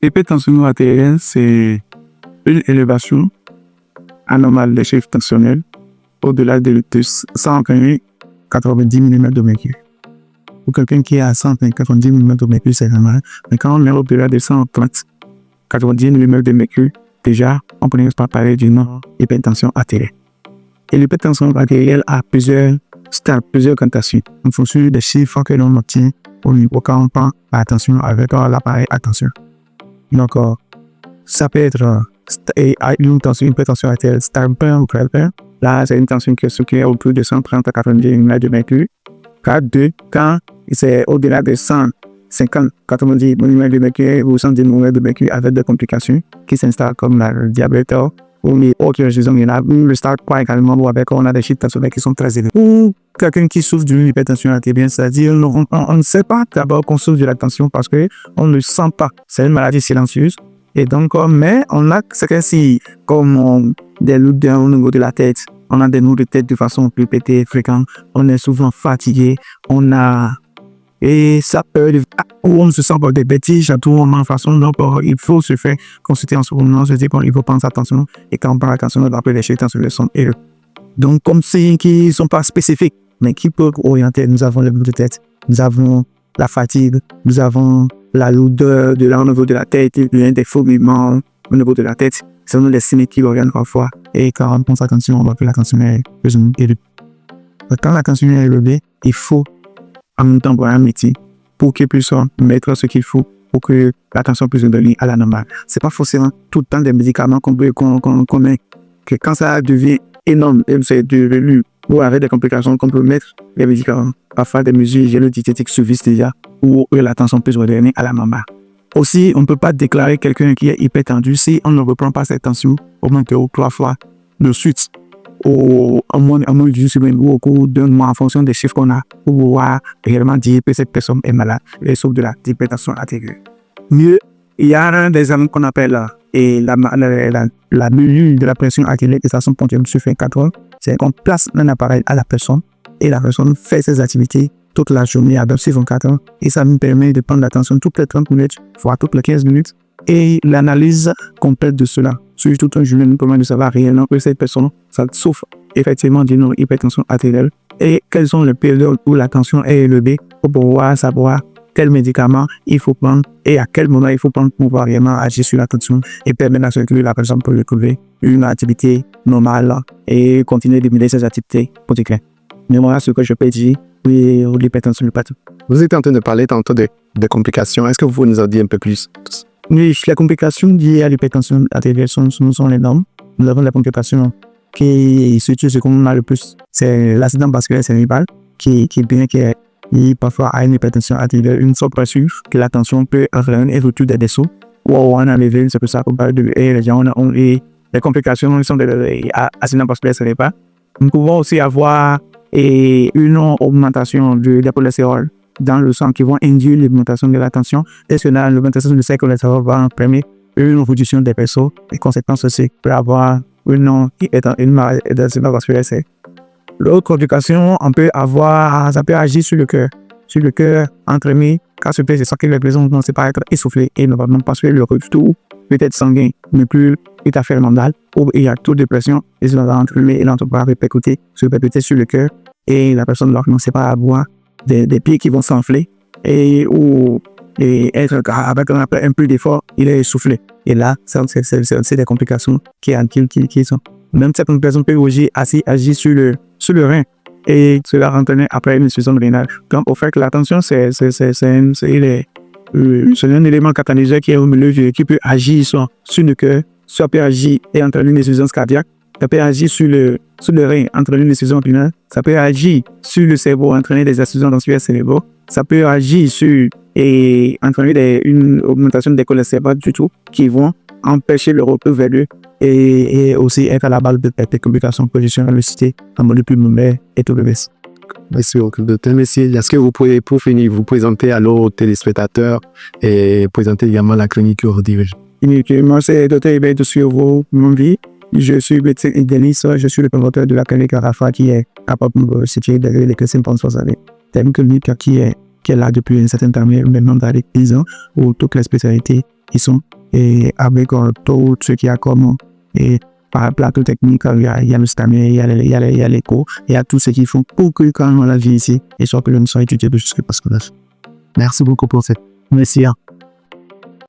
L'hypertension artérielle, c'est une élévation anormale des chiffres tensionnels au-delà de 190 mm de mercure. Pour quelqu'un qui est à 190 mm de mercure, c'est normal. Mais quand on est au-delà de 190 mm de mercure, déjà, on peut pas parler d'une hypertension artérielle. Et l'hypertension artérielle a plusieurs stades, plusieurs gradations, en fonction des chiffres que l'on obtient au niveau quand on prend attention avec l'appareil attention. Donc, ça peut être une hypertension artérielle stade 1 ou grade 1. Là, c'est une tension qui est autour de 130 à 90 mm de mercure. Grade 2, quand c'est au-delà de 150 90 mm de mercure ou 110 mm de mercure avec des complications qui s'installent comme le diabète ou les autres raisons. Il y en a le stade 3 également où avec on a des chiffres tensionnels qui sont très élevés. Ou quelqu'un qui souffre d'une hypertension artérielle, c'est-à-dire on ne sait pas d'abord qu'on souffre de la tension parce qu'on ne le sent pas. C'est une maladie silencieuse. Et donc, mais on a, c'est que si, comme des lourdeurs au niveau de la tête, on a des maux de tête de façon plus répétée, fréquente, on est souvent fatigué, et ça peut, on se sent des bêtises à tout moment de façon, donc il faut se faire consulter en ce moment, se dire qu'il faut prendre attention, et quand on prend attention, on va appeler les chiffres tensionnels sont élevés. Donc, comme c'est qui ne sont pas spécifiques, mais qui peuvent orienter, nous avons les maux de tête, nous avons la fatigue, nous avons la lourdeur au niveau de la tête, des fourmillements au niveau de la tête. Ce sont des signes qui reviennent parfois. Et quand on pense attention, on voit que la tension est plus ou moins élevée. Quand la tension est élevée, il faut en même temps voir un médecin pour qu'il puisse mettre ce qu'il faut pour que la tension puisse revenir à la normale. Ce n'est pas forcément tout le temps des médicaments qu'on met. Que quand ça devient énorme, et c'est devenu ou avec des complications qu'on peut mettre les médicaments, parfois des mesures hygiéno-diététiques suffisent déjà pour que la tension puisse revenir à la normale. Aussi, on ne peut pas déclarer quelqu'un qui est hypertendu si on ne reprend pas cette tension au moins 2 ou 3 fois de suite, en moins d'une semaine ou au cours d'un mois en fonction des chiffres qu'on a pour pouvoir réellement dire que cette personne est malade et souffre de l'hypertension artérielle. Mieux, il y a un des examens qu'on appelle la mesure de la pression artérielle de façon continue sur 24 heures. C'est qu'on place un appareil à la personne et la personne fait ses activités toute la journée à 24 heures et ça me permet de prendre l'attention toutes les 30 minutes, voire toutes les 15 minutes et l'analyse complète de cela. Sur toute une journée, nous permet de savoir réellement que cette personne ça souffre effectivement d'une hypertension artérielle et quelles sont les périodes où la tension est élevée pour pouvoir savoir quel médicament il faut prendre et à quel moment il faut prendre pour pouvoir vraiment agir sur la tension et permettre à ce que la personne peut retrouver une activité normale et continuer de mener ses activités quotidiennes. Mais voilà ce que je peux dire. Oui, l'hypertension du pathologie. Vous êtes en train de parler tantôt de complications. Est-ce que vous pouvez nous en dire un peu plus? Oui, les complications liées à l'hypertension artérielle sont énormes. Nous avons des complications qui surtout ce qu'on a le plus, c'est l'accident vasculaire cérébral qui parfois a une hypertension artérielle, une surpression que la tension peut entraîner retour des dessous. Ou on a levé, c'est pour ça qu'on parle de les gens les complications sont des accidents vasculaires cérébral. Nous pouvons aussi avoir une augmentation de la cholestérol dans le sang qui vont induire l'augmentation de la tension. Et que l'augmentation de ce cholestérol va permettre une réduction des vaisseaux. Les conséquences aussi peut avoir une maladie vasculaire. L'autre complication, ça peut agir sur le cœur. Sur le cœur, entraîné, car ce c'est ça que les personnes ne sait pas être essoufflées et ne va même pas suivre le retour peut-être sanguin, mais plus tout à fait mandal, où il y a trop de pression et ça va entraîner et l'entreprise répercuter sur le cœur et la personne ne sait pas avoir des pieds qui vont s'enfler et être avec un peu d'effort, il est essoufflé. Et là, c'est des complications qui sont. Même certaines personnes peuvent agir sur le rein et cela entraîne après une insuffisance rénale. Donc, au fait que la tension, c'est un élément catalyseur qui est au milieu qui peut agir sur le cœur, soit peut agir et entraîner une insuffisance cardiaque, ça peut agir sur le rein, entraîner une insuffisance rénale, ça peut agir sur le cerveau, entraîner des insuffisances dans le cerveau, ça peut agir sur et entraîner une augmentation des cholestérol du tout qui vont empêcher le retour vers eux et aussi être à la base des complications positionnelles en mode pulmonaire et tout le reste. Merci beaucoup, docteur. Merci. Est-ce que vous pouvez, pour finir, vous présenter à nos téléspectateurs et présenter également la clinique que vous dirigez? Moi, c'est Dr. Hébert de Suivre mon vie. Je suis médecin interniste. Je suis le promoteur de la clinique Arafa qui est capable de se situer derrière les chrétiens pendant 60 années. C'est une clinique qui est là depuis un certain temps, maintenant dans les 10 ans, où toutes les spécialités qui sont et avec tout ce qui a comme et par plateau technique, il y a le scanner, il y a l'écho, il y a tout ce qu'ils font pour que quand on la vie ici, et soit que nous soyons étudiés jusqu'à parce que là. Merci beaucoup pour cette. Merci.